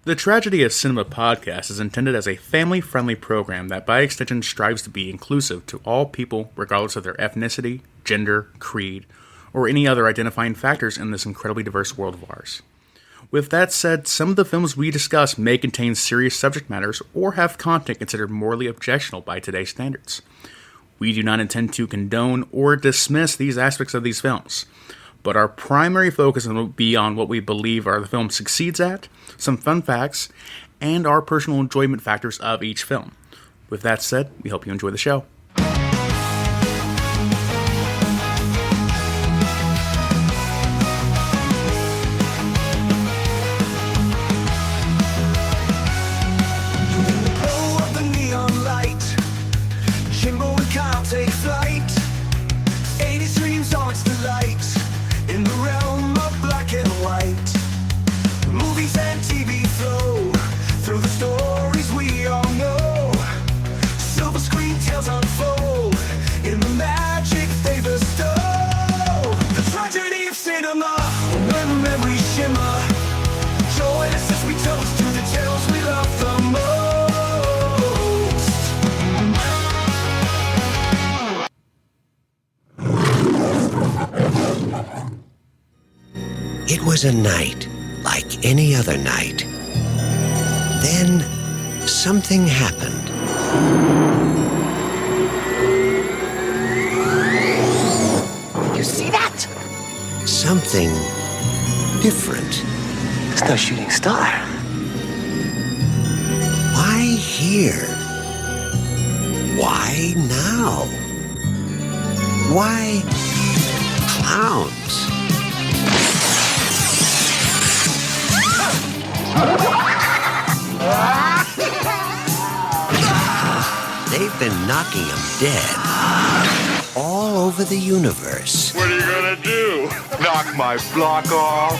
The Tragedy of Cinema podcast is intended as a family-friendly program that by extension strives to be inclusive to all people regardless of their ethnicity, gender, creed, or any other identifying factors in this incredibly diverse world of ours. With that said, some of the films we discuss may contain serious subject matters or have content considered morally objectionable by today's standards. We do not intend to condone or dismiss these aspects of these films, but our primary focus will be on what we believe the film succeeds at, some fun facts, and our personal enjoyment factors of each film. With that said, we hope you enjoy the show. Jimbo and Kyle take flight. 80s dreams on its delight. In the realm of black and white. Movies and TV flow through the stories we all know. Silver screen tales unfold in the magic they bestow. The tragedy of cinema, when the memories shimmer. Join us as we toast to the tales we love the most. It was a night like any other night. Then something happened. You see that? Something different. It's no shooting star. Why here? Why now? Why clowns? They've been knocking them dead all over the universe. What are you gonna do? Knock my block off?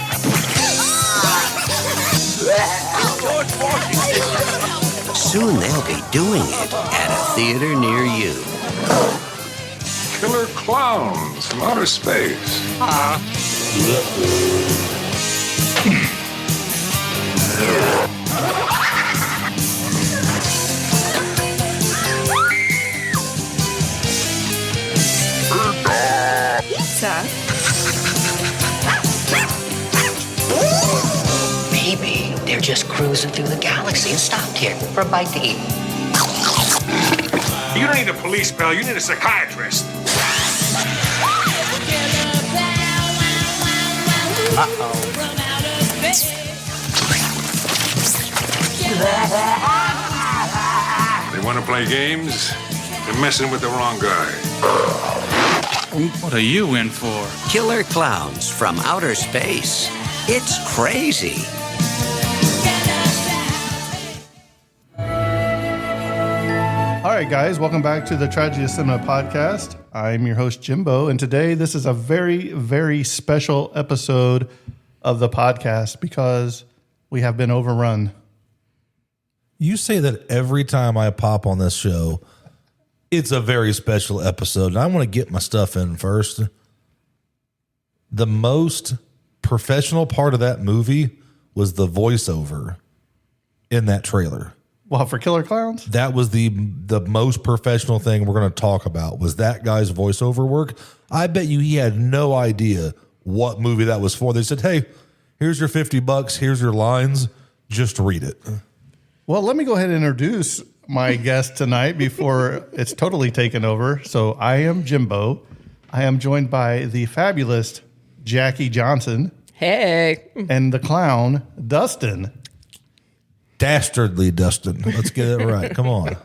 Soon they'll be doing it at a theater near you. Killer Klowns from outer space. Pizza? Maybe they're just cruising through the galaxy and stopped here for a bite to eat. You don't need a police pal, you need a psychiatrist. They want to play games? They're messing with the wrong guy. What are you in for? Killer Klowns from outer space. It's crazy. All right, guys, welcome back to the Tragedy of Cinema podcast. I'm your host, Jimbo, and today this is a very, very special episode of the podcast because we have been overrun. You say that every time I pop on this show, it's a very special episode. And I want to get my stuff in first. The most professional part of that movie was the voiceover in that trailer. Well, for Killer Klowns? That was the most professional thing we're going to talk about was that guy's voiceover work. I bet you he had no idea what movie that was for. They said, hey, here's your $50. Here's your lines. Just read it. Well, let me go ahead and introduce my guest tonight before it's totally taken over. So I am Jimbo. I am joined by the fabulous Jackie Johnson. Hey. And the clown, Dustin. Dastardly Dustin. Let's get it right. Come on.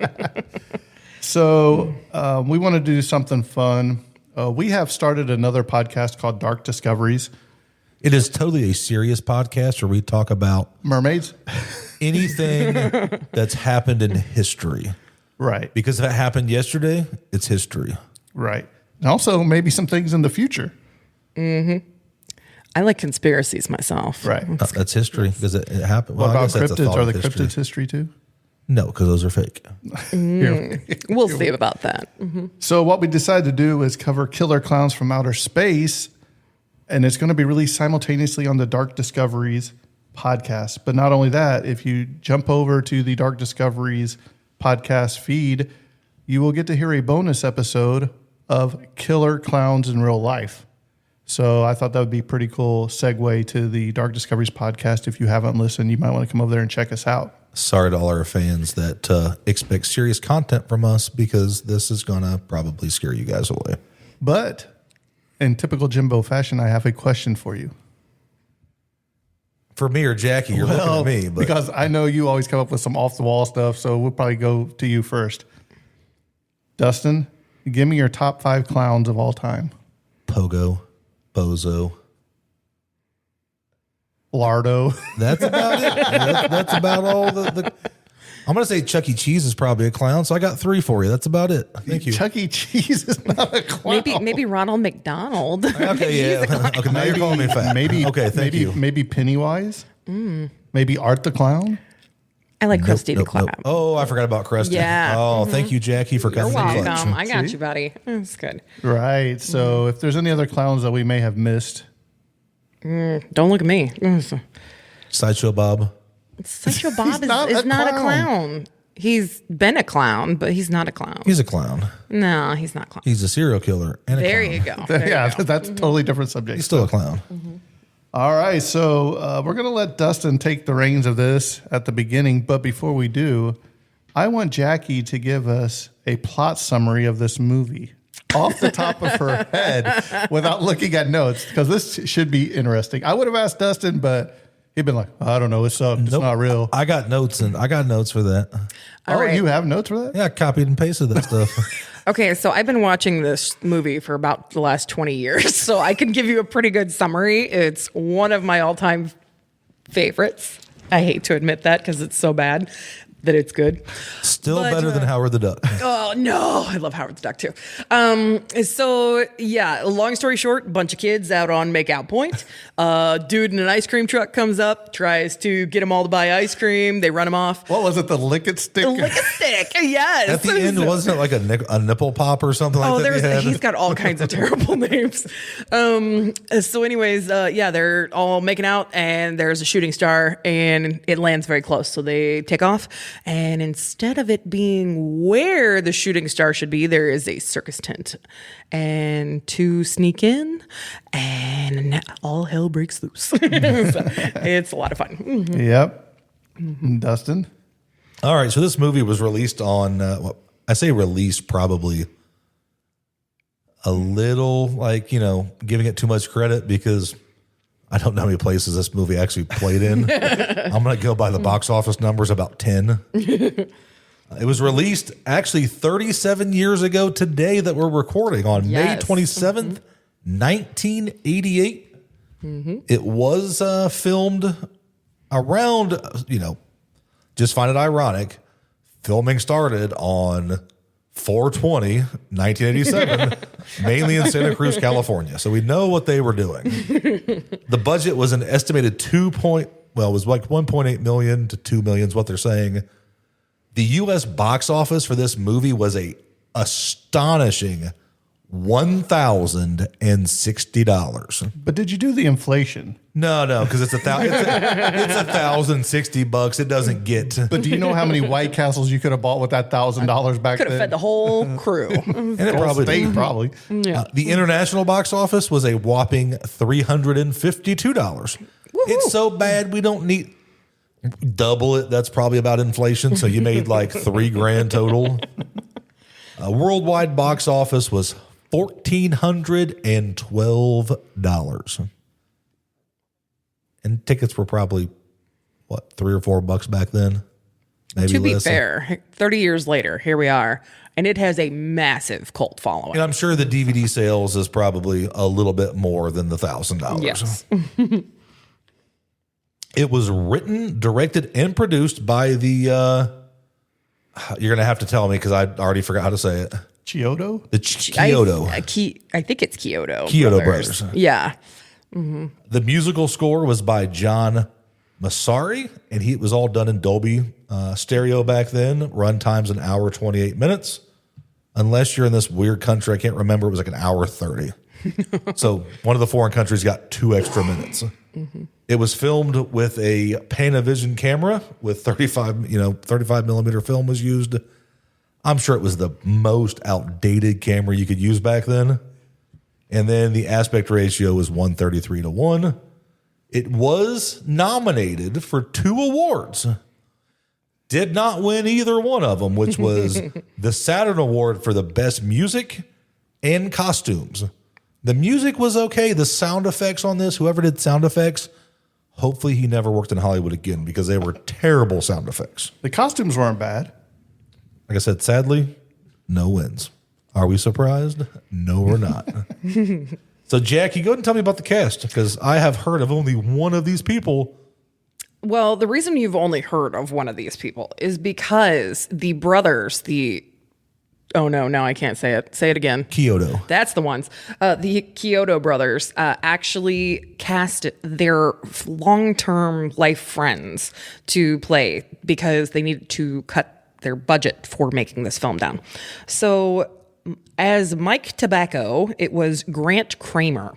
So we want to do something fun. We have started another podcast called Dark Discoveries. It is totally a serious podcast where we talk about mermaids. Anything that's happened in history. Right. Because if it happened yesterday, it's history. Right. And also maybe some things in the future. Mm-hmm. I like conspiracies myself. Right. That's history because it happened. What well, about cryptids? Are the cryptids history too? No, because those are fake. We'll see about that. Mm-hmm. So what we decided to do is cover Killer Klowns from Outer Space, and it's going to be released simultaneously on the Dark Discoveries podcast. But not only that, if you jump over to the Dark Discoveries podcast feed, you will get to hear a bonus episode of Killer Klowns in Real Life. So I thought that would be a pretty cool segue to the Dark Discoveries podcast. If you haven't listened, you might want to come over there and check us out. Sorry to all our fans that expect serious content from us, because this is going to probably scare you guys away. But in typical Jimbo fashion, I have a question for you. For me or Jackie, you're looking at me. But because I know you always come up with some off-the-wall stuff, so we'll probably go to you first. Dustin, give me your top 5 clowns of all time. Pogo, Bozo, Lardo. That's about it. That's about all the I'm going to say Chuck E. Cheese is probably a clown, so I got 3 for you. That's about it. Thank you. Chuck E. Cheese is not a clown. Maybe Ronald McDonald. Okay, yeah. Okay, now you're calling me fat. Maybe, okay, thank you. Maybe Pennywise. Maybe Art the Clown. I like Krusty the Clown. Oh, I forgot about Krusty. Yeah. Oh, thank you, Jackie, for You're cutting the welcome. clutch. I got you, buddy. That's good. Right. So if there's any other clowns that we may have missed. Don't look at me. Sideshow Bob. Sideshow Bob not is a not a clown. clown. He's been a clown, but he's not a clown. He's a clown. No, he's not a clown. He's a serial killer and a There clown. you go. There Yeah, you go. that's a totally different subject. He's still a clown. All right, so we're going to let Dustin take the reins of this at the beginning. But before we do, I want Jackie to give us a plot summary of this movie off the top of her head without looking at notes, because this should be interesting. I would have asked Dustin, but he'd been like, I don't know, it sucked. It's Nope. not real. I got notes for that. All right. You have notes for that? Yeah, I copied and pasted that stuff. Okay, so I've been watching this movie for about the last 20 years, so I can give you a pretty good summary. It's one of my all-time favorites. I hate to admit that because it's so bad that it's good. Still But, better than Howard the Duck. Oh no, I love Howard the Duck too. So yeah, long story short, bunch of kids out on makeout point. Dude in an ice cream truck comes up, tries to get them all to buy ice cream. They run him off. What was it, the Lick It Stick? Lick a stick, yes. At the end, wasn't it like a nipple pop or something like that? He's got all kinds of terrible names. So anyways, they're all making out and there's a shooting star and it lands very close. So they take off, and instead of it being where the shooting star should be, there is a circus tent. And to sneak in, and all hell breaks loose. So it's a lot of fun. Yep. Dustin? All right, so this movie was released on, I say released probably a little, giving it too much credit, because I don't know how many places this movie actually played in. I'm going to go by the box office numbers, about 10. It was released actually 37 years ago today that we're recording on May 27th, 1988. It was filmed around, just find it ironic, filming started on 4/20, 1987, mainly in Santa Cruz, California. So we know what they were doing. The budget was an estimated it was like 1.8 million to 2 million is what they're saying. The U.S. box office for this movie was a astonishing $1,060. But did you do the inflation? No, because it's $1,060. It doesn't get. But do you know how many White Castles you could have bought with that $1,000 back Could have then? fed the whole crew. And it probably State, did. probably. The international box office was a whopping $352. It's so bad we don't need double it. That's probably about inflation. So you made like $3,000 total. Worldwide box office was $1,412. And tickets were probably, $3 or $4 back then? Maybe To be less. fair, 30 years later, here we are, and it has a massive cult following. And I'm sure the DVD sales is probably a little bit more than the $1,000. Yes. It was written, directed, and produced by the, you're going to have to tell me because I already forgot how to say it. Chiodo? The Kyoto. I think it's Kyoto. Kyoto Brothers. Yeah. The musical score was by John Massari, and it was all done in Dolby stereo back then. Run time's an hour, 28 minutes. Unless you're in this weird country, I can't remember, it was like an hour 30. So one of the foreign countries got 2 extra minutes. It was filmed with a Panavision camera with 35 millimeter film was used. I'm sure it was the most outdated camera you could use back then. And then the aspect ratio was 133:1. It was nominated for 2 awards. Did not win either one of them, which was the Saturn Award for the best music and costumes. The music was okay. The sound effects on this, whoever did sound effects, hopefully he never worked in Hollywood again because they were terrible sound effects. The costumes weren't bad. Like I said, sadly, no wins. Are we surprised? No, we're not. So, Jackie, go ahead and tell me about the cast because I have heard of only one of these people. Well, the reason you've only heard of one of these people is because the brothers, oh no, now I can't say it. Say it again. Kyoto. That's the ones. The Kyoto brothers actually cast their long-term life friends to play because they needed to cut their budget for making this film down. So as Mike Tobacco, it was Grant Kramer.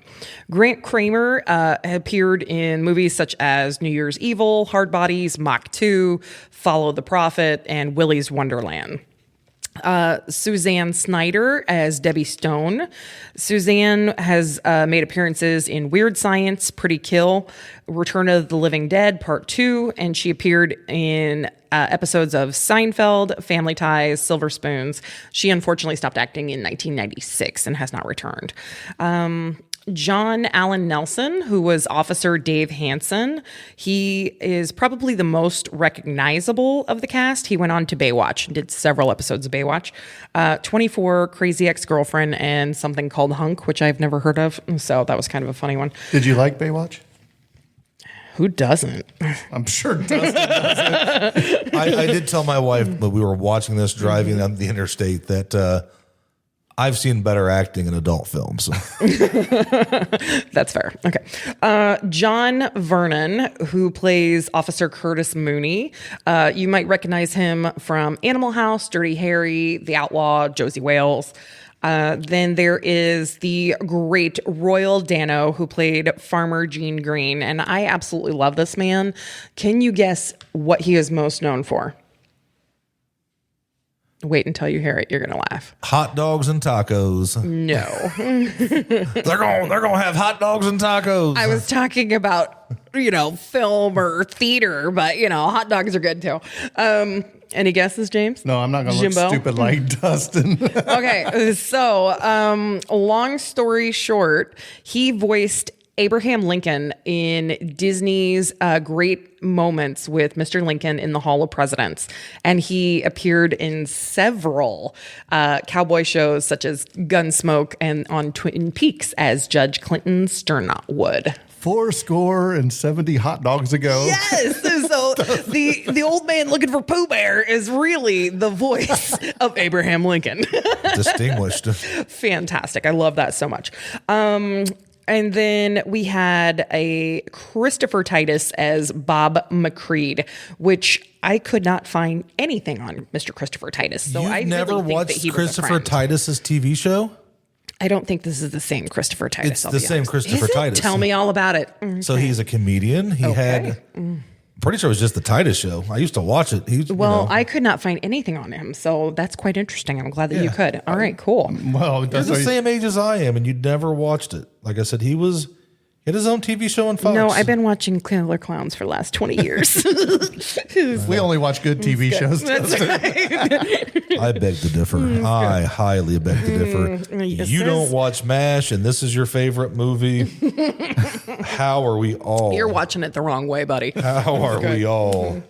Grant Kramer appeared in movies such as New Year's Evil, Hard Bodies, Mach 2, Follow the Prophet, and Willy's Wonderland. Suzanne Snyder as Debbie Stone. Suzanne has made appearances in Weird Science, Pretty Kill, Return of the Living Dead Part 2, and she appeared in episodes of Seinfeld, Family Ties, Silver Spoons. She unfortunately stopped acting in 1996 and has not returned. John Allen Nelson, who was Officer Dave Hansen. He is probably the most recognizable of the cast. He went on to Baywatch and did several episodes of Baywatch. 24, Crazy Ex-Girlfriend, and something called Hunk, which I've never heard of. So that was kind of a funny one. Did you like Baywatch? Who doesn't? I'm sure Dustin doesn't. I did tell my wife, but we were watching this driving on the interstate, that I've seen better acting in adult films. That's fair. Okay. John Vernon, who plays Officer Curtis Mooney. You might recognize him from Animal House, Dirty Harry, The Outlaw, Josie Wales. Then there is the great Royal Dano, who played Farmer Gene Green. And I absolutely love this man. Can you guess what he is most known for? Wait until you hear it. You're gonna laugh. Hot dogs and tacos. No. they're gonna have hot dogs and tacos. I was talking about, film or theater, but hot dogs are good too. Any guesses, James? No, I'm not gonna look Jimbo? stupid like Dustin. Okay, so long story short, he voiced Abraham Lincoln in Disney's Great Moments with Mr. Lincoln in the Hall of Presidents. And he appeared in several cowboy shows such as Gunsmoke and on Twin Peaks as Judge Clinton Sternwood. 70 hot dogs ago. Yes. So the old man looking for Pooh Bear is really the voice of Abraham Lincoln. Distinguished. Fantastic. I love that so much. And then we had a Christopher Titus as Bob McCreed, which I could not find anything on Mr. Christopher Titus. So I never really think watched that he was Christopher Titus's TV show? I don't think this is the same Christopher Titus. It's the same Christopher Titus. Tell me all about it. So he's a comedian. He had, pretty sure it was just the Titus show. I used to watch it. I could not find anything on him. So that's quite interesting. I'm glad that you could. All right, cool. Well, you're the same age as I am, and you'd never watched it. Like I said, he had his own TV show on Fox. No, I've been watching Killer Klowns for the last 20 years. We only watch good TV shows. That's right. I beg to differ. I highly beg to differ. You don't watch MASH, and this is your favorite movie. How are we all? You're watching it the wrong way, buddy. How are we all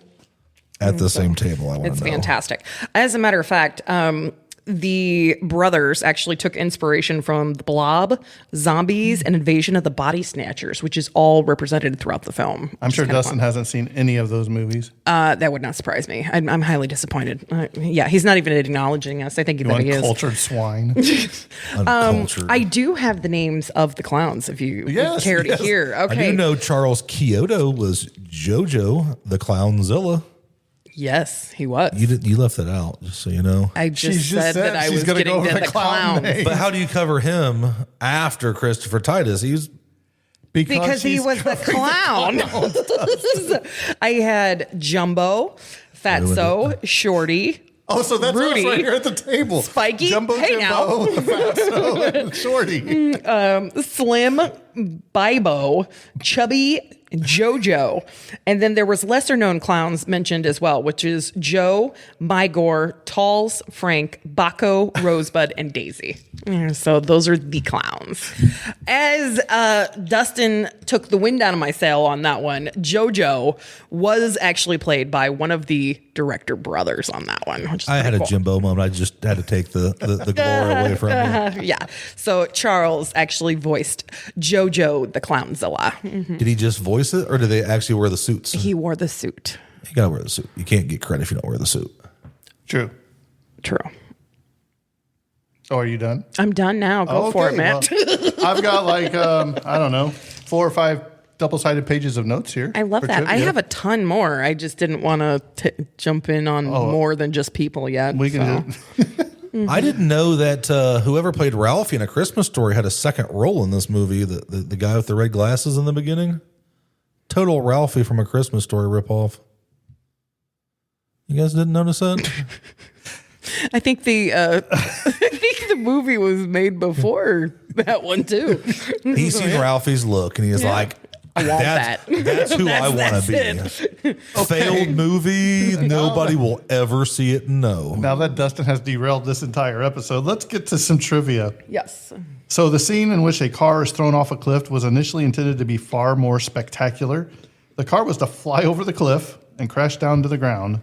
at the same table? I want to know. It's fantastic. As a matter of fact, the brothers actually took inspiration from The Blob, Zombies, and Invasion of the Body Snatchers, which is all represented throughout the film. I'm sure Dustin hasn't seen any of those movies. That would not surprise me. I'm highly disappointed. Yeah, he's not even acknowledging us. I think that he is. Uncultured swine. Uncultured. I do have the names of the clowns if you care to hear. Okay. I do know Charles Kyoto was JoJo, the Clownzilla. Yes, he was. You left that out, just so you know. I just said that I was getting to the clown. But how do you cover him after Christopher Titus? Because he she's was the covering clown. I had Jumbo, Fatso, Shorty. Oh, so that's Rudy, us right here at the table. Spiky, Jumbo, hey Jimbo, Fatso, and Shorty. Slim, Bibo, Chubby, Jojo. And then there was lesser known clowns mentioned as well, which is Joe, Mygor, Talls, Frank, Baco, Rosebud, and Daisy. So those are the clowns. As Dustin took the wind out of my sail on that one, Jojo was actually played by one of the director brothers on that one. Which is I had pretty a Jimbo moment. I just had to take the glory away from you. Yeah. So Charles actually voiced Jojo the Clownzilla. Did he just voice it, or did they actually wear the suits? He wore the suit. You gotta wear the suit. You can't get credit if you don't wear the suit. True. Oh, are you done? I'm done now. Go for it, Matt. Well, I've got like, I don't know, 4 or 5 double-sided pages of notes here. I love that. I have a ton more. I just didn't want to jump in on more than just people yet. We can do I didn't know that whoever played Ralphie in A Christmas Story had a second role in this movie. The guy with the red glasses in the beginning. Total Ralphie from A Christmas Story ripoff. You guys didn't notice that? I think the movie was made before that one too. He's seen Ralphie's look and he's like, I want that. That's who I want to be. Failed movie. Nobody will ever see it and know. Now that Dustin has derailed this entire episode, let's get to some trivia. Yes. So the scene in which a car is thrown off a cliff was initially intended to be far more spectacular. The car was to fly over the cliff and crash down to the ground.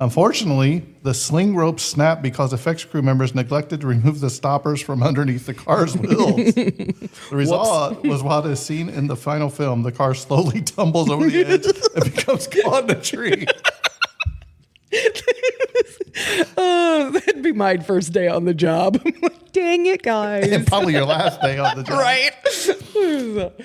Unfortunately, the sling rope snapped because effects crew members neglected to remove the stoppers from underneath the car's wheels. The result was what is seen in the final film. The car slowly tumbles over the edge and becomes caught in a tree. Oh, that'd be my first day on the job. Dang it, guys. And probably your last day on the job. Right.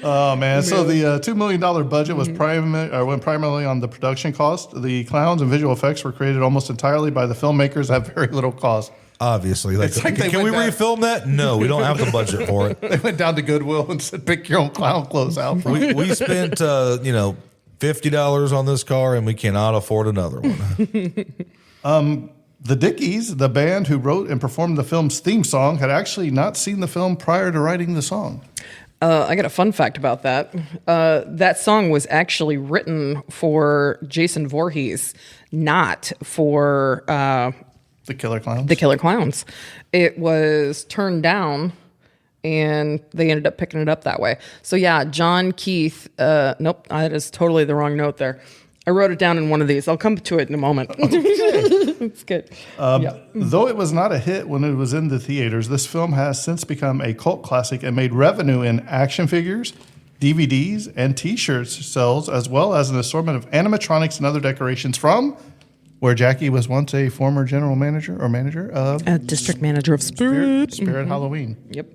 Oh, man. So the $2 million budget was went primarily on the production cost. The clowns and visual effects were created almost entirely by the filmmakers at very little cost. Obviously. It's like can we refilm that? No, we don't have the budget for it. They went down to Goodwill and said, pick your own clown clothes out. We spent, $50 on this car and we cannot afford another one. The Dickies, the band who wrote and performed the film's theme song, had actually not seen the film prior to writing the song. I got a fun fact about that. That song was actually written for Jason Voorhees, not for The Killer Klowns. The Killer Klowns. It was turned down, and they ended up picking it up that way. So yeah, John Keith. Nope, that is totally the wrong note there. I wrote it down in one of these. I'll come to it in a moment. It's good. Though it was not a hit when it was in the theaters, this film has since become a cult classic and made revenue in action figures, DVDs, and T-shirts sales, as well as an assortment of animatronics and other decorations from where Jackie was once a former general manager of district manager of Spirit Halloween. Yep.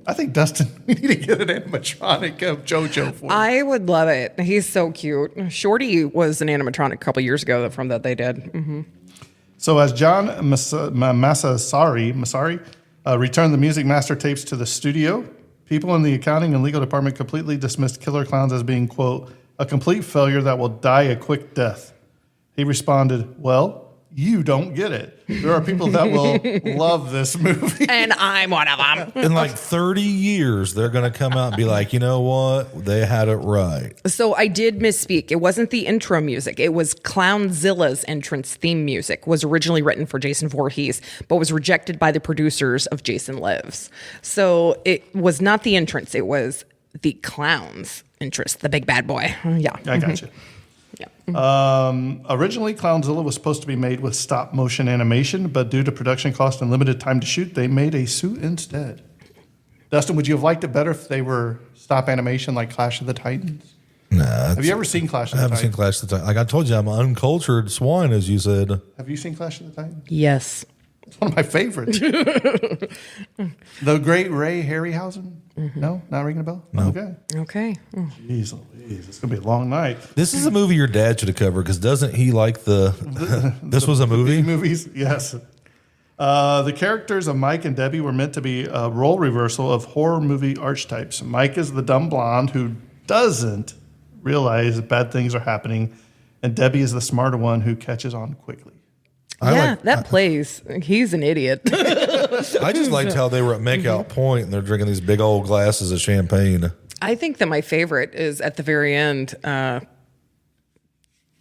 I think, Dustin, we need to get an animatronic of JoJo for him. I would love it. He's so cute. Shorty was an animatronic a couple years ago from that they did. So as John Massari returned the Music Master tapes to the studio, people in the accounting and legal department completely dismissed Killer Klowns as being, quote, a complete failure that will die a quick death. He responded, well, you don't get it. There are people that will love this movie. And I'm one of them. In like 30 years, they're going to come out and be like, you know what? They had it right. So I did misspeak. It wasn't the intro music. It was Clownzilla's entrance theme music. Was originally written for Jason Voorhees, but was rejected by the producers of Jason Lives. So it was not the entrance. It was the clown's entrance, the big bad boy. Yeah. I got you. Yeah. Originally, Clownzilla was supposed to be made with stop motion animation, but due to production cost and limited time to shoot, they made a suit instead. Dustin, would you have liked it better if they were stop animation like Clash of the Titans? Nah. Have you ever seen Clash of the Titans? I haven't seen Clash of the Titans. Like I told you, I'm an uncultured swine, as you said. Have you seen Clash of the Titans? Yes. It's one of my favorites. The great Ray Harryhausen? No? Not ringing a bell? No. Okay. Jeez Louise, it's going to be a long night. This is a movie your dad should have covered, because doesn't he like this was a movie? Movies, yes. The characters of Mike and Debbie were meant to be a role reversal of horror movie archetypes. Mike is the dumb blonde who doesn't realize bad things are happening, and Debbie is the smarter one who catches on quickly. That plays. He's an idiot. I just liked how they were at Makeout Point and they're drinking these big old glasses of champagne. I think that my favorite is at the very end.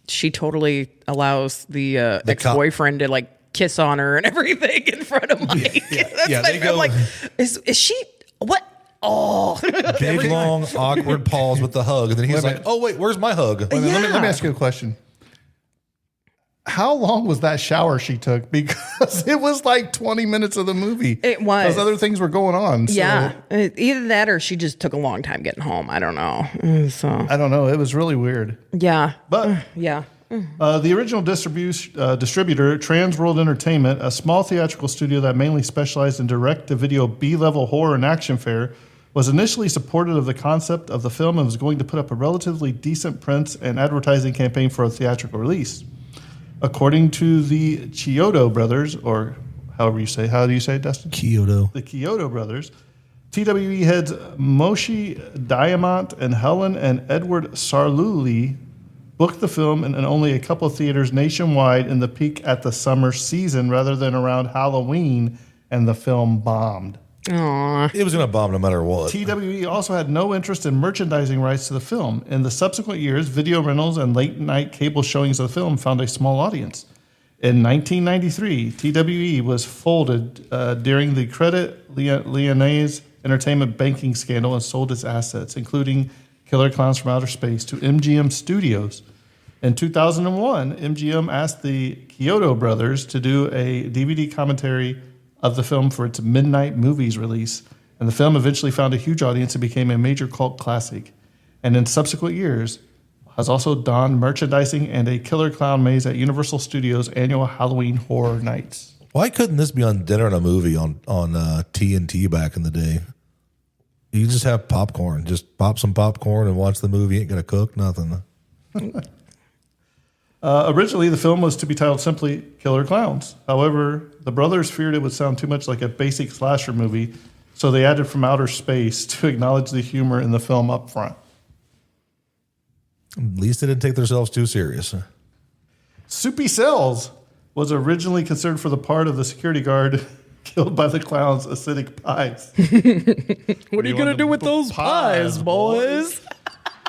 She totally allows the ex-boyfriend to like kiss on her and everything in front of Mike. They go. I'm like, is she what? Oh, big long awkward pause with the hug, and then he's like, "Oh wait, where's my hug?" Let me ask you a question. How long was that shower she took? Because it was like 20 minutes of the movie. It was. Because other things were going on. So. Yeah. Either that or she just took a long time getting home. I don't know. So I don't know. It was really weird. Yeah. But yeah. The original distributor, Trans World Entertainment, a small theatrical studio that mainly specialized in direct-to-video B-level horror and action fare, was initially supportive of the concept of the film and was going to put up a relatively decent print and advertising campaign for a theatrical release. According to the Chiodo brothers, or how do you say it, Dustin? Chiodo. The Chiodo brothers, TWE heads Moshe Diamant and Helen and Edward Sarluli booked the film in only a couple of theaters nationwide in the peak at the summer season rather than around Halloween, and the film bombed. Aww. It was going to bomb no matter what. TWE also had no interest in merchandising rights to the film. In the subsequent years, video rentals and late-night cable showings of the film found a small audience. In 1993, TWE was folded during the Credit Lyonnais entertainment banking scandal and sold its assets, including Killer Klowns from Outer Space, to MGM Studios. In 2001, MGM asked the Chiodo brothers to do a DVD commentary of the film for its Midnight Movies release, and the film eventually found a huge audience and became a major cult classic. And in subsequent years, has also donned merchandising and a Killer Clown maze at Universal Studios' annual Halloween Horror Nights. Why couldn't this be on Dinner and a Movie on TNT back in the day? You just have popcorn. Just pop some popcorn and watch the movie. Ain't gonna cook nothing. Originally, the film was to be titled simply Killer Klowns. However, the brothers feared it would sound too much like a basic slasher movie, so they added From Outer Space to acknowledge the humor in the film up front. At least they didn't take themselves too serious. Soupy Cells was originally considered for the part of the security guard killed by the clown's acidic pies. What are you going to do with those pies, boys?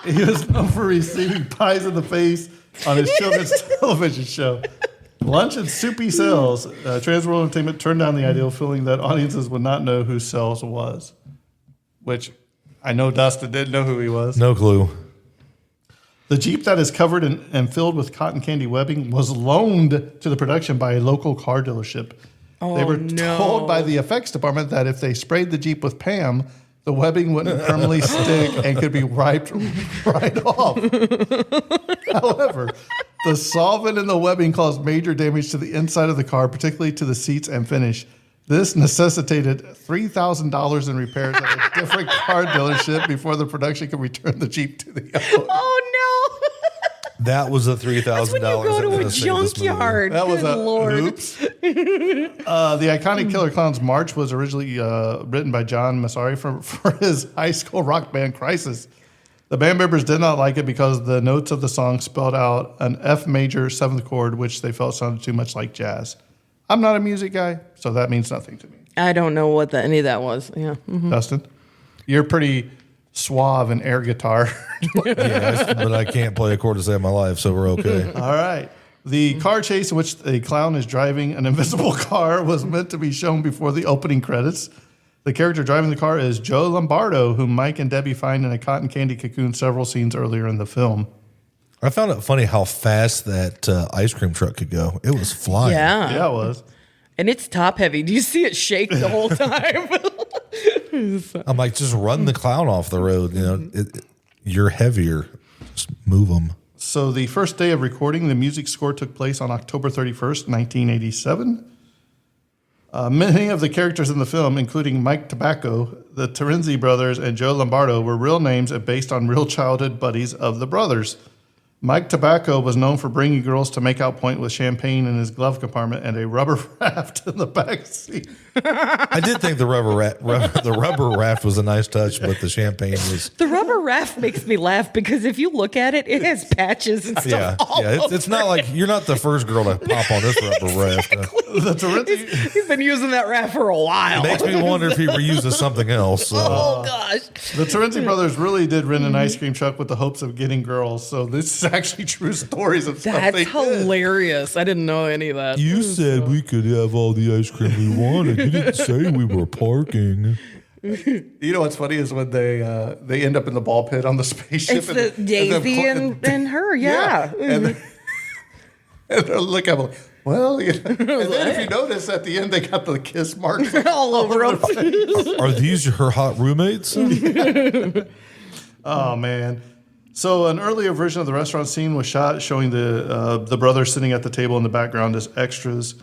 He was known for receiving pies in the face on his children's television show. Lunch and Soupy Cells. Trans World Entertainment turned down the idea, feeling that audiences would not know who Cells was. Which I know Dustin didn't know who he was. No clue. The Jeep that is covered and filled with cotton candy webbing was loaned to the production by a local car dealership. Oh, they were no. told by the effects department that if they sprayed the Jeep with Pam, the webbing wouldn't permanently stick and could be wiped right off. However, the solvent in the webbing caused major damage to the inside of the car, particularly to the seats and finish. This necessitated $3,000 in repairs at a different car dealership before the production could return the Jeep to the owner. Oh, no. That was the $3,000. That's when you go to a junkyard. That was Good a Lord. oops. The iconic Killer Klowns March was originally written by John Massari for his high school rock band Crisis. The band members did not like it because the notes of the song spelled out an F major seventh chord, which they felt sounded too much like jazz. I'm not a music guy, so that means nothing to me. I don't know what any of that was. Yeah. Mm-hmm. Dustin, you're pretty suave and air guitar. Yes, but I can't play a chord to save my life, so we're okay. All right. The car chase in which a clown is driving an invisible car was meant to be shown before the opening credits. The character driving the car is Joe Lombardo, whom Mike and Debbie find in a cotton candy cocoon several scenes earlier in the film. I found it funny how fast that ice cream truck could go. It was flying. Yeah. Yeah, it was. And it's top heavy. Do you see it shake the whole time? I'm like, just run the clown off the road. You know, you're heavier. Just move them. So the first day of recording, the music score took place on October 31st, 1987. Many of the characters in the film, including Mike Tobacco, the Terenzi brothers, and Joe Lombardo, were real names and based on real childhood buddies of the brothers. Mike Tobacco was known for bringing girls to make-out point with champagne in his glove compartment and a rubber raft in the back seat. I did think the rubber raft was a nice touch, but the champagne was. The rubber raft makes me laugh because if you look at it, it has patches and stuff. It's not like you're not the first girl to pop on this rubber raft. The Terenti, He's been using that raft for a while. It makes me wonder if he reuses something else. Oh gosh! the Terenti brothers really did rent an ice cream truck with the hopes of getting girls. So this is actually true stories of stuff That's they did. hilarious. I didn't know any of that. You said we could have all the ice cream we wanted. You didn't say we were parking. You know what's funny is when they end up in the ball pit on the spaceship. It's the Daisy and her, yeah. And they're looking at them like, well, you know. And then if you notice at the end, they got the kiss marks all over their them. face. Are these her hot roommates? Oh, man. So an earlier version of the restaurant scene was shot showing the brothers sitting at the table in the background as extras.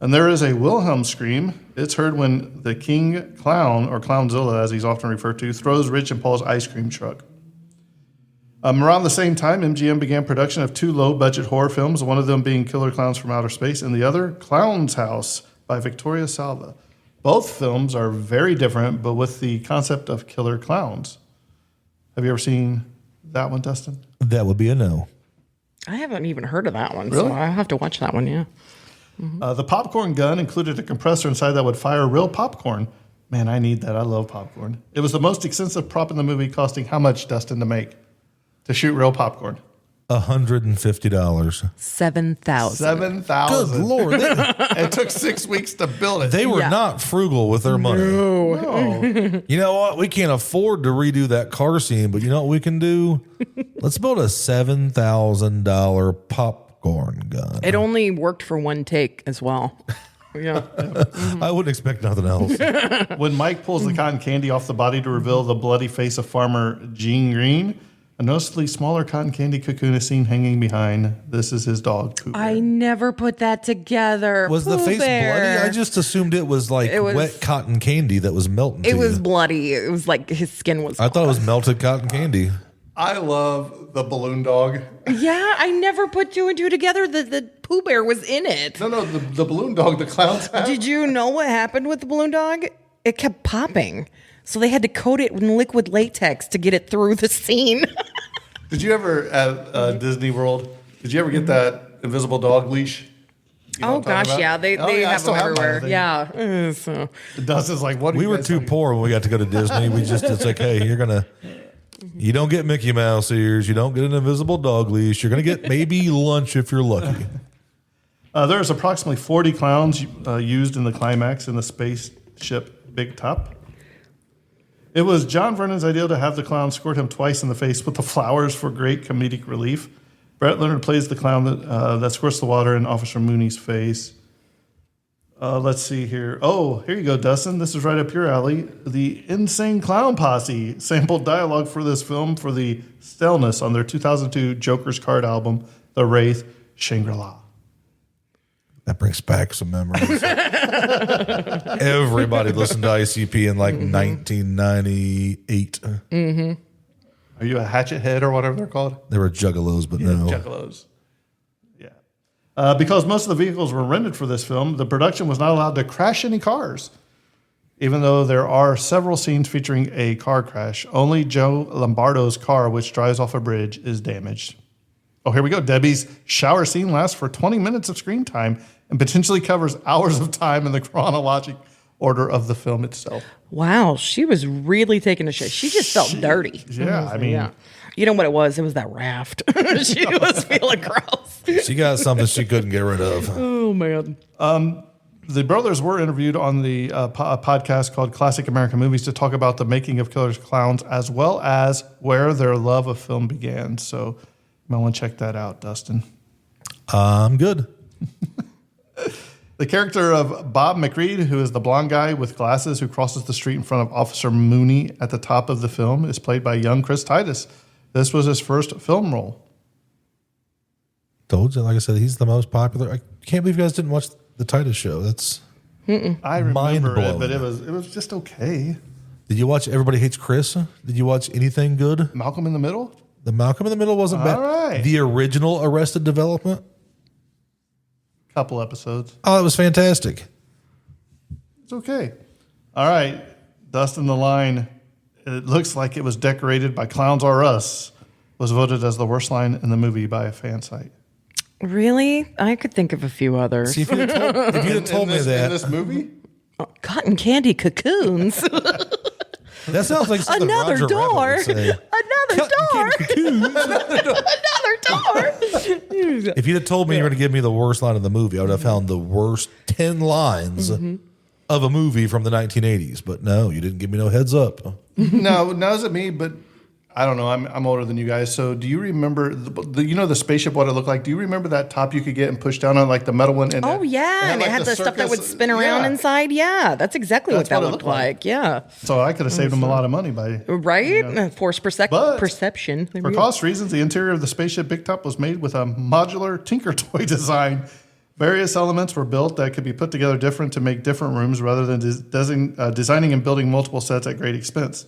And there is a Wilhelm scream. It's heard when the King Clown, or Clownzilla as he's often referred to, throws Rich and Paul's ice cream truck. Around the same time, MGM began production of 2 low-budget horror films, one of them being Killer Klowns from Outer Space, and the other, Clown's House by Victoria Salva. Both films are very different, but with the concept of killer clowns. Have you ever seen that one, Dustin? That would be a no. I haven't even heard of that one, Really? so I'll have to watch that one, yeah. The popcorn gun included a compressor inside that would fire real popcorn. Man, I need that. I love popcorn. It was the most expensive prop in the movie, costing how much, Dustin, to make? To shoot real popcorn? $150. 7,000. Good $7,000. Lord. It took 6 weeks to build it. They were not frugal with their money. No. You know what? We can't afford to redo that car scene, but you know what we can do? Let's build a $7,000 popcorn gun. It only worked for one take as well. Yeah. I wouldn't expect nothing else. When Mike pulls the cotton candy off the body to reveal the bloody face of farmer Gene Green, a noticeably smaller cotton candy cocoon is seen hanging behind. This is his dog, Pooh Bear. I never put that together. Was the Pooh face Bear. bloody? I just assumed it was like It was- wet cotton candy that was melting. It to was you. bloody. It was like his skin was. I thought it was melted cotton candy. I love the balloon dog. Yeah, I never put 2 and 2 together. The Pooh Bear was in it. No, the balloon dog the clowns have. Did you know what happened with the balloon dog? It kept popping. So they had to coat it in liquid latex to get it through the scene. Did you ever, at Disney World, did you ever get that invisible dog leash? You know Oh what I'm talking gosh, about? yeah, they I have still them mine, I everywhere. think. Yeah. So Dustin's like, what are We you were guys too talking poor when we got to go to Disney. It's like, hey, you don't get Mickey Mouse ears. You don't get an invisible dog leash. You're going to get maybe lunch if you're lucky. There's approximately 40 clowns used in the climax in the spaceship Big Top. It was John Vernon's idea to have the clown squirt him twice in the face with the flowers for great comedic relief. Brett Leonard plays the clown that squirts the water in Officer Mooney's face. Let's see here. Oh, here you go, Dustin. This is right up your alley. The Insane Clown Posse sampled dialogue for this film for the Staleness on their 2002 Joker's Card album, The Wraith, Shangri-La. That brings back some memories. Everybody listened to ICP in like 1998. Are you a hatchet head or whatever they're called? They were juggalos, but no. Juggalos. Yeah. Because most of the vehicles were rented for this film, the production was not allowed to crash any cars. Even though there are several scenes featuring a car crash, only Joe Lombardo's car, which drives off a bridge, is damaged. Oh, here we go. Debbie's shower scene lasts for 20 minutes of screen time and potentially covers hours of time in the chronologic order of the film itself. wow, she was really taking a shit. She just felt dirty. Yeah, I mean, Yeah. You know what it was? It was that raft. She was feeling gross. She got something she couldn't get rid of. Oh man. the brothers were interviewed on the podcast called Classic American Movies to talk about the making of Killer Klowns as well as where their love of film began. So you might want to check that out, Dustin. I'm good. The character of Bob McReed, who is the blonde guy with glasses who crosses the street in front of Officer Mooney at the top of the film, is played by young Chris Titus. This was his first film role. Told you, like I said, he's the most popular. I can't believe you guys didn't watch the Titus show. That's I remember it, Mind-blowing. but it was just okay. Did you watch Everybody Hates Chris? Did you watch anything good? Malcolm in the Middle? The Malcolm in the Middle wasn't bad. All right. The original Arrested Development. Couple episodes. Oh, that was fantastic. It's okay. All right. Dustin, the line, it looks like it was decorated by Clowns R Us, was voted as the worst line in the movie by a fan site. Really? I could think of a few others. See, if you'd have told me that. In this movie? Cotton candy cocoons. That sounds like something Another Roger door. Rabbit would say. Another door. Another door. If you'd have told me you were going to give me the worst line of the movie, I would have found the worst 10 lines of a movie from the 1980s. But no, you didn't give me no heads up. No, is it me? But I don't know. I'm older than you guys. So do you remember the spaceship? What it looked like? Do you remember that top you could get and push down on, like the metal one? And Oh yeah, and it had the stuff that would spin around inside. Yeah, that's exactly what that looked like. Yeah. So I could have saved them a lot of money by Force But perception. For cost reasons, the interior of the spaceship Big Top was made with a modular Tinker Toy design. Various elements were built that could be put together different to make different rooms rather than designing and building multiple sets at great expense.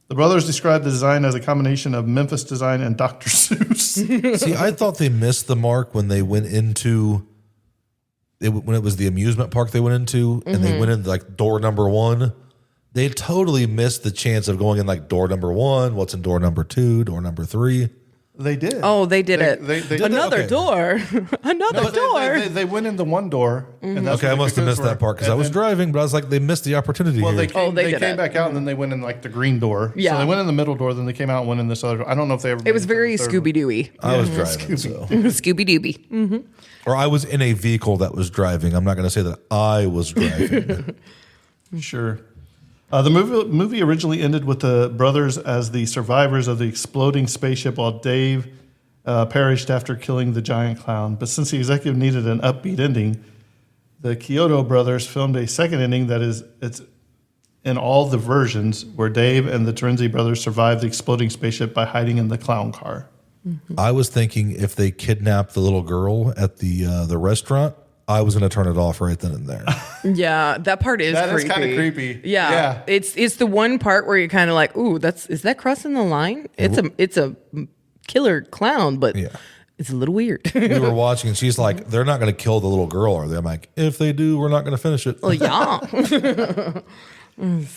The brothers described the design as a combination of Memphis design and Dr. Seuss. See, I thought they missed the mark when they went into when it was the amusement park they went into, and they went in like door number 1. They totally missed the chance of going in like door number 1. What's in door number 2? Door number 3? They did. Oh, they did it. They did Another it. door. Another door. They went into one door. And that's Okay, where I the must have cocoons missed that were. part because I And was then- driving, but I was like, they missed the opportunity Well, here. they did came it. back out and then they went in like the green door. Yeah. So they went in the middle door, then they came out and went in this other door. I don't know if they ever. It was very Scooby Dooey. I was driving, so. Scooby Dooby. Or I was in a vehicle that was driving. I'm not going to say that I was driving. Sure. The movie originally ended with the brothers as the survivors of the exploding spaceship while Dave perished after killing the giant clown. But since the executive needed an upbeat ending, the Kyoto brothers filmed a second ending it's in all the versions where Dave and the Terenzi brothers survived the exploding spaceship by hiding in the clown car. I was thinking if they kidnapped the little girl at the restaurant, I was going to turn it off right then and there. Yeah, that part is That creepy. is kind of creepy. Yeah. It's the one part where you're kind of like, ooh, is that crossing the line? It's a killer clown, but it's a little weird. We were watching, and she's like, "They're not going to kill the little girl, are they?" I'm like, "If they do, we're not going to finish it." Well, yeah.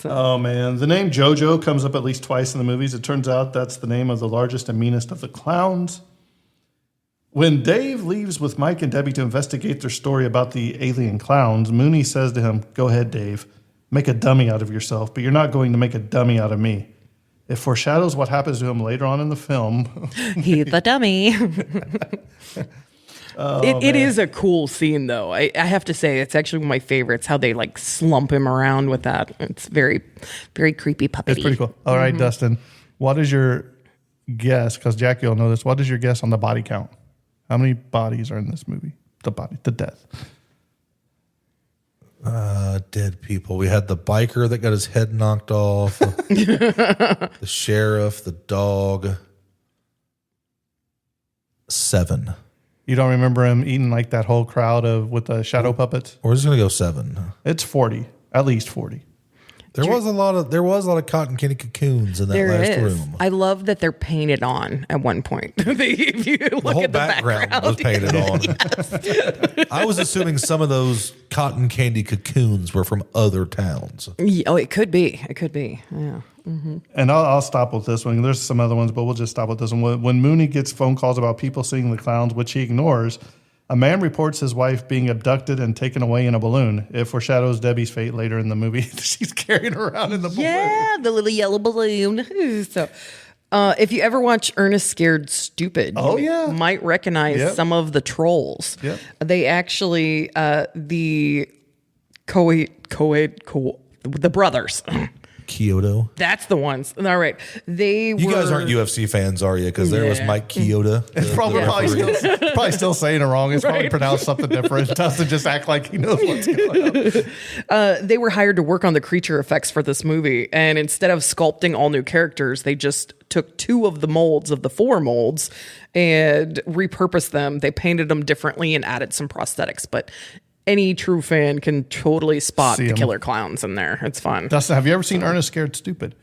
Oh, man. The name JoJo comes up at least twice in the movies. It turns out that's the name of the largest and meanest of the clowns. When Dave leaves with Mike and Debbie to investigate their story about the alien clowns, Mooney says to him, "Go ahead, Dave. Make a dummy out of yourself, but you're not going to make a dummy out of me." It foreshadows what happens to him later on in the film. He's the dummy. It is a cool scene, though. I have to say, it's actually one of my favorites, how they like slump him around with that. It's very, very creepy puppety. It's pretty cool. All right, Dustin, what is your guess? Because Jackie will know this. What is your guess on the body count? How many bodies are in this movie? The death. Dead people. We had the biker that got his head knocked off, the sheriff, the dog. 7. You don't remember him eating like that whole crowd with the shadow puppets? We're just going to go 7. It's 40, at least 40. There was a lot of cotton candy cocoons in that There last is. room. I love that they're painted on at one point. If you look The whole at the background was painted on. I was assuming some of those cotton candy cocoons were from other towns. Yeah, oh, it could be. It could be. Yeah. And I'll stop with this one. There's some other ones, but we'll just stop with this one. When Mooney gets phone calls about people seeing the clowns, which he ignores, a man reports his wife being abducted and taken away in a balloon. It foreshadows Debbie's fate later in the movie. She's carrying around in the balloon. Yeah, the little yellow balloon. So, if you ever watch Ernest Scared Stupid, you might recognize some of the trolls. Yep. They actually, the the brothers. Kyoto. That's the ones. All right. You guys aren't UFC fans, are you? Because there was Mike Kyoto. It's probably still saying it wrong. It's probably pronounced something different. It doesn't just act like he knows what's going on. They were hired to work on the creature effects for this movie, and instead of sculpting all new characters, they just took 2 of the molds of the 4 molds and repurposed them. They painted them differently and added some prosthetics, but any true fan can totally spot See the 'em. Killer Klowns in there. It's fun. Dustin, have you ever seen Ernest Scared Stupid?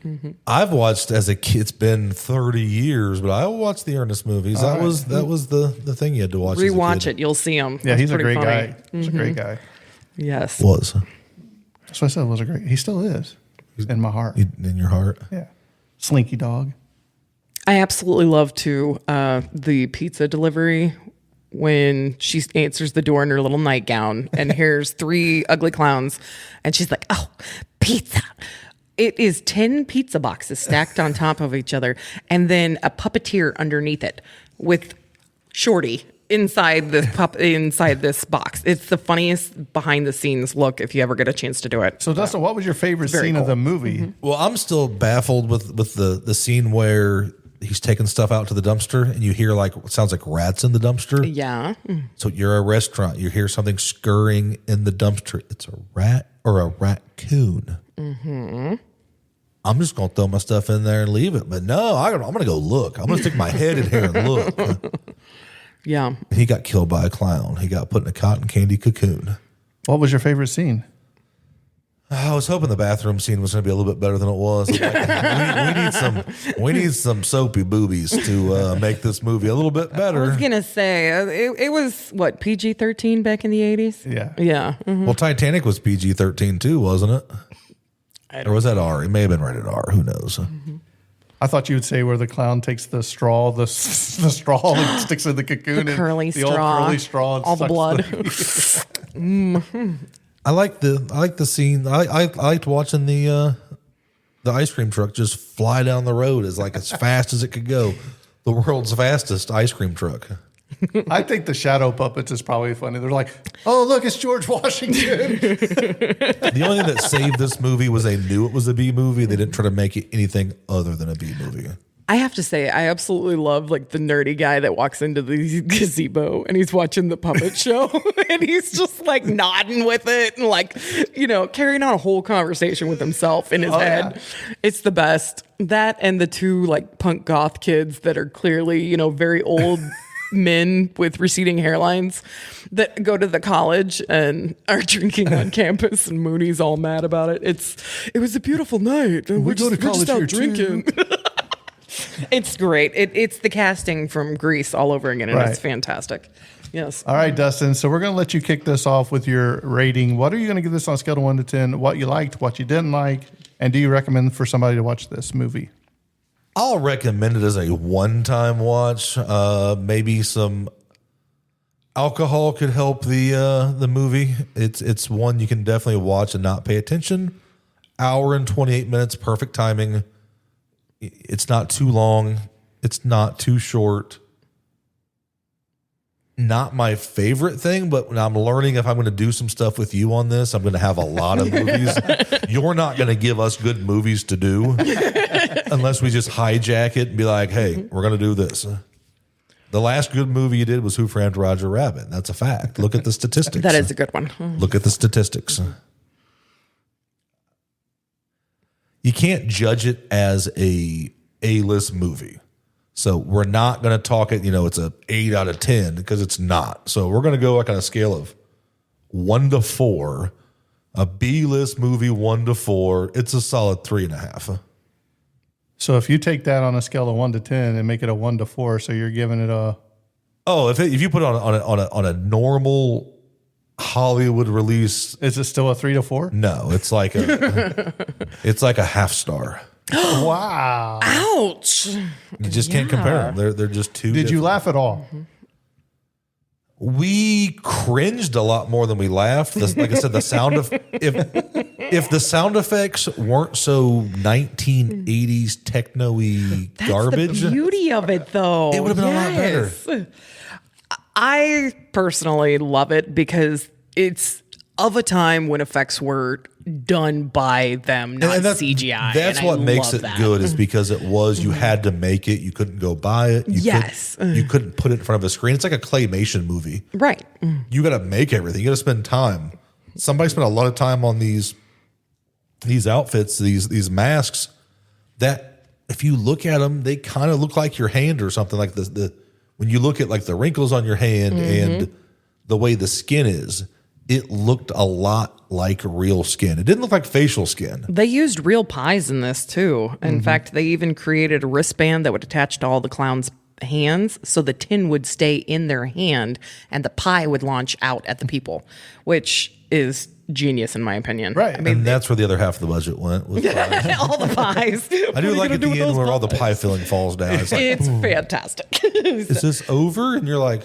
I've watched as a kid. It's been 30 years, but I watched the Ernest movies. That was the thing you had to watch. as a Rewatch kid. it. You'll see him. Yeah, It's he's a pretty great funny. guy. He's a great guy. Yes. Was That's what I said. Was a great. He still is in my heart. in your heart? Yeah, Slinky Dog. I absolutely love too the pizza delivery when she answers the door in her little nightgown and hears 3 ugly clowns, and she's like, "Oh, pizza." It is 10 pizza boxes stacked on top of each other, and then a puppeteer underneath it with Shorty inside this box. It's the funniest behind the scenes look if you ever get a chance to do it. So, Dustin, what was your favorite Very scene of cool. the movie? Well, I'm still baffled with the scene where he's taking stuff out to the dumpster and you hear like it sounds like rats in the dumpster. Yeah. So you're a restaurant, you hear something scurrying in the dumpster. It's a rat or a raccoon. Mm-hmm. I'm just gonna throw my stuff in there and leave it, but no, I'm gonna go look. I'm gonna stick my head in here and look. Yeah. He got killed by a clown. He got put in a cotton candy cocoon. What was your favorite scene? I was hoping the bathroom scene was going to be a little bit better than it was. We need some soapy boobies to make this movie a little bit I better. was gonna say it was what, PG-13 back in the 80s. Yeah. Yeah. Mhm. Well, Titanic was PG-13 too, wasn't it? Or was that R? It may have been rated R. Who knows? I thought you would say where the clown takes the straw, the straw and sticks in the cocoon. The and curly the straw, old curly straw, and all the sucks blood. I like the scene. I liked watching the ice cream truck just fly down the road as fast as it could go. The world's fastest ice cream truck. I think the shadow puppets is probably funny. They're like, "Oh, look, it's George Washington." The only thing that saved this movie was they knew it was a B movie. They didn't try to make it anything other than a B movie. I have to say, I absolutely love the nerdy guy that walks into the gazebo and he's watching the puppet show and he's just nodding with it and carrying on a whole conversation with himself in his head. Yeah. It's the best. That and the 2 punk goth kids that are clearly, very old men with receding hairlines that go to the college and are drinking on campus, and Mooney's all mad about it. It was a beautiful night. We're go to college out here drinking. It's great. It's the casting from Grease all over again, and Right. it's fantastic. Yes. All right, Dustin. So we're going to let you kick this off with your rating. What are you going to give this on a scale of 1 to 10? What you liked, what you didn't like, and do you recommend for somebody to watch this movie? I'll recommend it as a one-time watch. Maybe some alcohol could help the movie. It's one you can definitely watch and not pay attention. Hour and 28 minutes, perfect timing. It's not too long. It's not too short. Not my favorite thing, but when I'm learning if I'm going to do some stuff with you on this, I'm going to have a lot of movies. You're not going to give us good movies to do unless we just hijack it and be like, hey, we're going to do this. The last good movie you did was Who Framed Roger Rabbit. That's a fact. Look at the statistics. That is a good one. Look at the statistics. You can't judge it as a A-list movie. So we're not going to talk it, it's a 8 out of 10 because it's not. So we're going to go on a scale of 1 to 4. A B-list movie, 1 to 4. It's a solid 3.5. So if you take that on a scale of 1 to 10 and make it a 1 to 4, so you're giving it a... Oh, if you put it on a normal Hollywood release, Is it still a 3 to 4? no, it's like a half star. Wow. Ouch. You just can't compare them. They're just too. Did you different. laugh at all? We cringed a lot more than we laughed. Like I said, the sound of if the sound effects weren't so 1980s techno-y garbage, The beauty of it, though. It would have been a lot better. Yes. I personally love it because it's of a time when effects were done by them, not CGI. That's and what I makes love it that. good is because it was, you had to make it. You couldn't go buy it. You couldn't put it in front of a screen. It's like a claymation movie. Right. You got to make everything. You got to spend time. Somebody spent a lot of time on these outfits, these masks that if you look at them, they kind of look like your hand or something. Like when you look at the wrinkles on your hand and the way the skin is, it looked a lot like real skin. It didn't look like facial skin. They used real pies in this too. In fact, they even created a wristband that would attach to all the clowns' hands, so the tin would stay in their hand and the pie would launch out at the people, which is genius in my opinion. Right. I mean, And that's where the other half of the budget went. Was pies. all the pies. I do like at the end where all the pie filling falls down. It's like, It's fantastic. is this over? And you're like,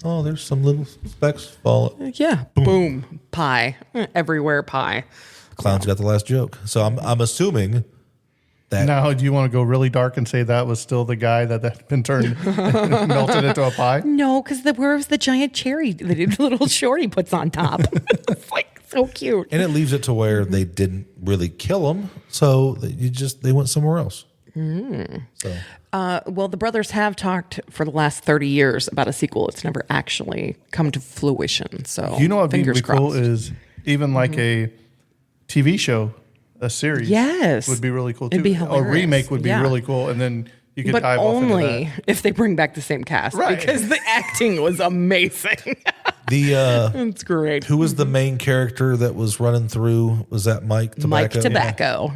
oh, there's some little specks falling. Yeah. Boom. Pie. Everywhere pie. Clowns got the last joke. So I'm assuming that Now, do you want to go really dark and say that was still the guy that had been turned melted into a pie? No, because where was the giant cherry the little shorty puts on top? It's like so cute. and it leaves it to where they didn't really kill him, so they went somewhere else. So Well, the brothers have talked for the last 30 years about a sequel. It's never actually come to fruition. So You know what would be fingers cool crossed. is even like a TV show, a series. Yes. would be really cool too. It'd be A hilarious. remake would be Yeah. really cool, and then you could But dive off into only that. if they bring back the same cast, Right. because the acting was amazing. the It's great. who was the main character that was running through? Was that Mike Tobacco? Mike Tobacco.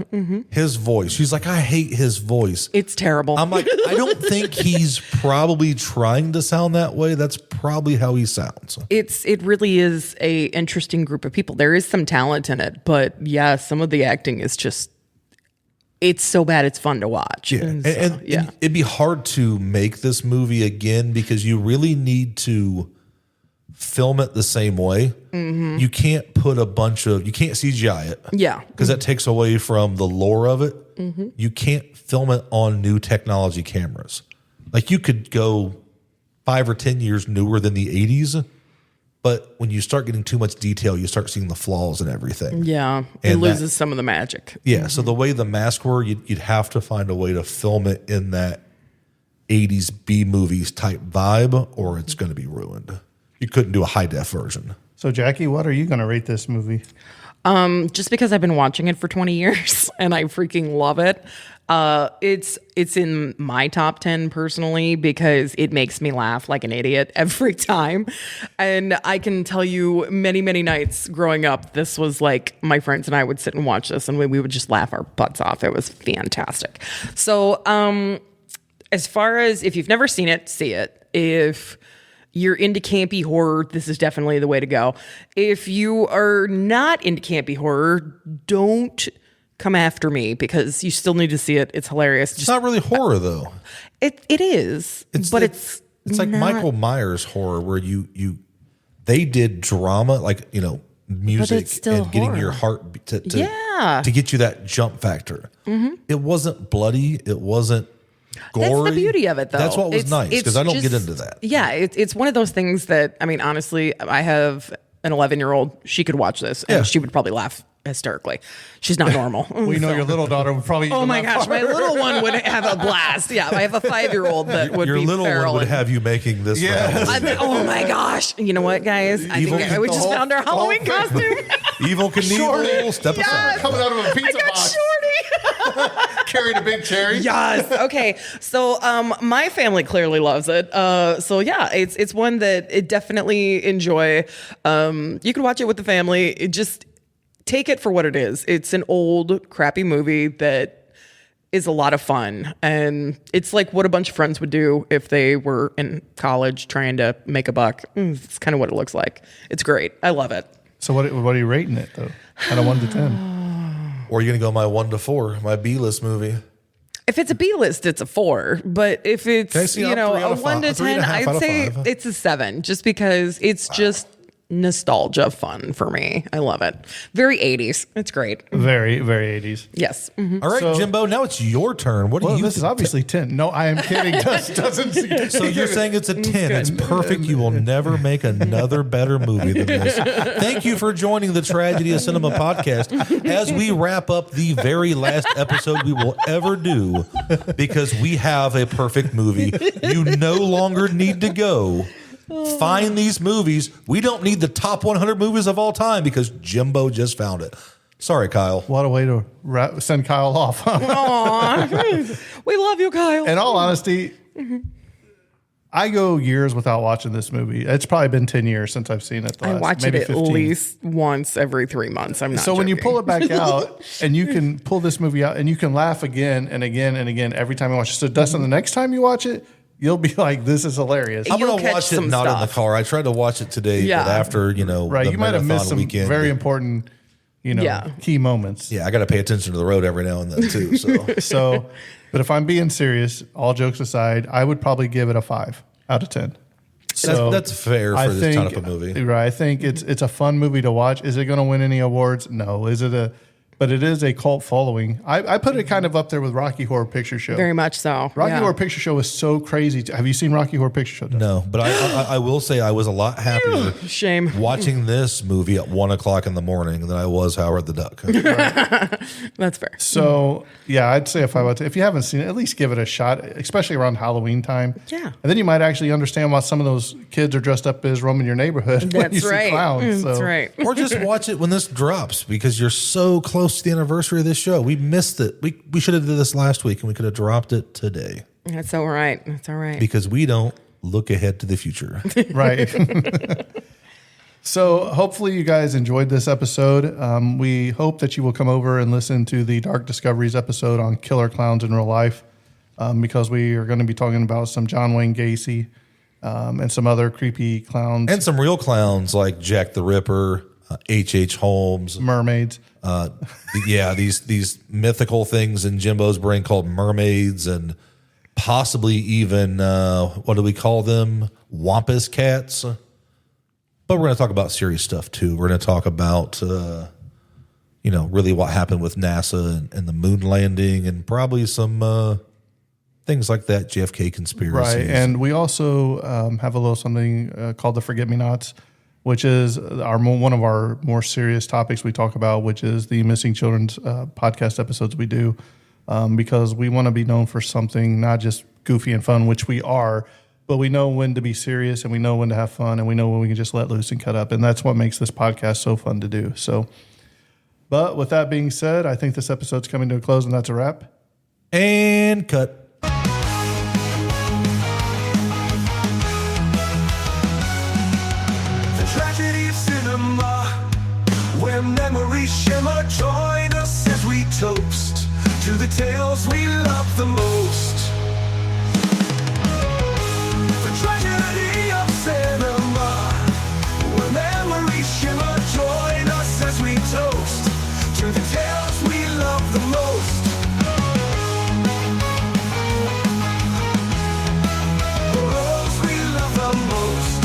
His voice. She's like, I hate his voice. It's terrible. I'm like, I don't think he's probably trying to sound that way. That's probably how he sounds. It really is a interesting group of people. There is some talent in it, but yeah, some of the acting is just, it's so bad it's fun to watch. Yeah. And so, And it'd be hard to make this movie again because you really need to film it the same way. You can't put you can't CGI it. Yeah. Because that takes away from the lore of it. You can't film it on new technology cameras. Like you could go 5 or 10 years newer than the 80s, but when you start getting too much detail, you start seeing the flaws and everything. Yeah, it And loses some of the magic. Yeah, so the way the masks were, you'd have to find a way to film it in that 80s B movies type vibe, or it's going to be ruined. You couldn't do a high def version. So, Jackie, what are you going to rate this movie? Just because I've been watching it for 20 years and I freaking love it. It's in my top 10 personally because it makes me laugh like an idiot every time. And I can tell you many, many nights growing up, this was like my friends and I would sit and watch this and we would just laugh our butts off. It was fantastic. So, as far as if you've never seen it, see it. If you're into campy horror, this is definitely the way to go. If you are not into campy horror, don't come after me because you still need to see it. It's hilarious. It's not really horror though. It is, but it's like not- Michael Myers horror where they did drama like music it's still and getting horror. your heart to Yeah. to get you that jump factor. It wasn't bloody. It wasn't gory. That's the beauty of it, though. That's what was nice because I don't get just- into that. Yeah, it's one of those things that, I mean, honestly, I have an 11-year-old. She could watch this and Yeah. she would probably laugh hysterically. She's not normal. We know So- your little daughter would probably. Oh even my laugh gosh, my harder. little one would have a blast. Yeah, I have a 5-year-old that would Your be little feral. one would and- have you making this. Yes. for Halloween. Oh my gosh! You know what, guys? I Evil- think we the just whole- found our the whole Halloween thing. costume. Evil Knievel, step aside. Coming out of a pizza I got box, Shorty. carried a big cherry. Yes. Okay. So, my family clearly loves it. So yeah, it's one that it definitely enjoy. You can watch it with the family. It just take it for what it is. It's an old crappy movie that is a lot of fun, and it's like what a bunch of friends would do if they were in college trying to make a buck. It's kind of what it looks like. It's great. I love it. So what are you rating it though? Out of 1 to 10. Or are you going to go my 1 to 4, my B-list movie? If it's a B list, it's a 4. But if it's Okay, see, a I'm 3 out of 1 to 5, 3 10, and a half out I'd of say 5. it's a 7, just because it's just nostalgia fun for me. I love it. Very 80s. It's great. Very, very 80s. Yes. Mhm. All right, So- Jimbo, now it's your turn. What do Well, you this is obviously 10. No, I am kidding. Doesn't see. So you're saying it's a 10. It's perfect. You will never make another better movie than this. Thank you for joining the Tragedy of Cinema podcast as we wrap up the very last episode we will ever do because we have a perfect movie. You no longer need to go find these movies. We don't need the top 100 movies of all time because Jimbo just found it. Sorry, Kyle. What a way to send Kyle off. Aw. We love you, Kyle. In all honesty, I go years without watching this movie. It's probably been 10 years since I've seen it. I watch it at 15. least once every 3 months. I'm not So when you joking. pull it back out and you can pull this movie out and you can laugh again and again and again every time you watch it. So Dustin, the next time you watch it, you'll be like, this is hilarious. I'm You'll going to catch watch it some not in the stuff. car. I tried to watch it today, Yeah. but after, Right. the You might have missed some weekend, very important, Yeah. key moments. Yeah, I got to pay attention to the road every now and then too. So So, but if I'm being serious, all jokes aside, I would probably give it a 5 out of 10. So that's fair for this kind of a movie. Right. I think it's a fun movie to watch. Is it going to win any awards? No. But it is a cult following. I put it kind of up there with Rocky Horror Picture Show. Very much so. Rocky yeah. Horror Picture Show is so crazy. Have you seen Rocky Horror Picture Show? Dustin? No, but I will say I was a lot happier Shame. watching this movie at 1:00 in the morning than I was Howard the Duck. That's fair. So yeah, I'd say a 5 out of 10. If you haven't seen it, at least give it a shot, especially around Halloween time. Yeah. And then you might actually understand why some of those kids are dressed up as roaming your neighborhood when you That's see right. clowns. That's So- right. Or just watch it when this drops because you're so close to the anniversary of this show. We missed it. We should have did this last week and we could have dropped it today That's all right. That's all right. because we don't look ahead to the future. Right. So hopefully you guys enjoyed this episode. We hope that you will come over and listen to the Dark Discoveries episode on Killer Klowns in Real Life, because we are going to be talking about some John Wayne Gacy and some other creepy clowns And some real clowns like Jack the Ripper, H.H. Holmes. mermaids. Yeah, these mythical things in Jimbo's brain called mermaids and possibly even, what do we call them? Wampus cats. But we're going to talk about serious stuff too. We're going to talk about, really what happened with NASA and the moon landing and probably some things like that, JFK conspiracies. Right. And we also have a little something called the Forget-Me-Nots, which is one of our more serious topics we talk about, which is the missing children's podcast episodes we do, because we want to be known for something not just goofy and fun, which we are, but we know when to be serious and we know when to have fun and we know when we can just let loose and cut up. And that's what makes this podcast so fun to do. So, but with that being said, I think this episode's coming to a close and that's a wrap. And cut. The tragedy of cinema, where memories shimmer. Join us as we toast to the tales we love the most. The tragedy of cinema, where memories shimmer. Join us as we toast to the tales we love the most. The roles we love the most.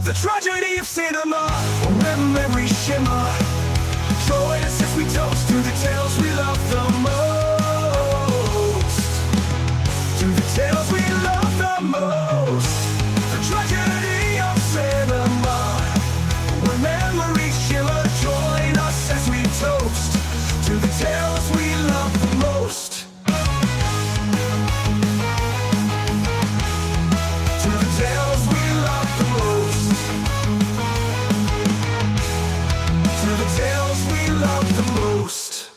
The tragedy of cinema, where memories shimmer. Join us as we toast to the tales we love the most. To the tales we love the most. The tragedy of cinema, where memories shimmer. Join us as we toast to the tales we love the most. To the tales we love the most. To the tales we love the most.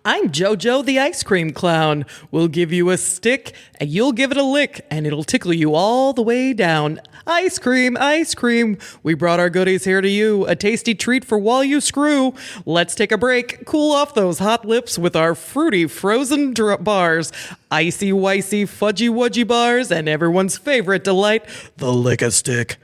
I'm JoJo the Ice Cream Clown. We'll give you a stick, and you'll give it a lick, and it'll tickle you all the way down. Ice cream, ice cream. We brought our goodies here to you. A tasty treat for while you screw. Let's take a break. Cool off those hot lips with our fruity frozen bars. Icy, wicey, fudgy, wudgy bars, and everyone's favorite delight, the Lick-a-Stick.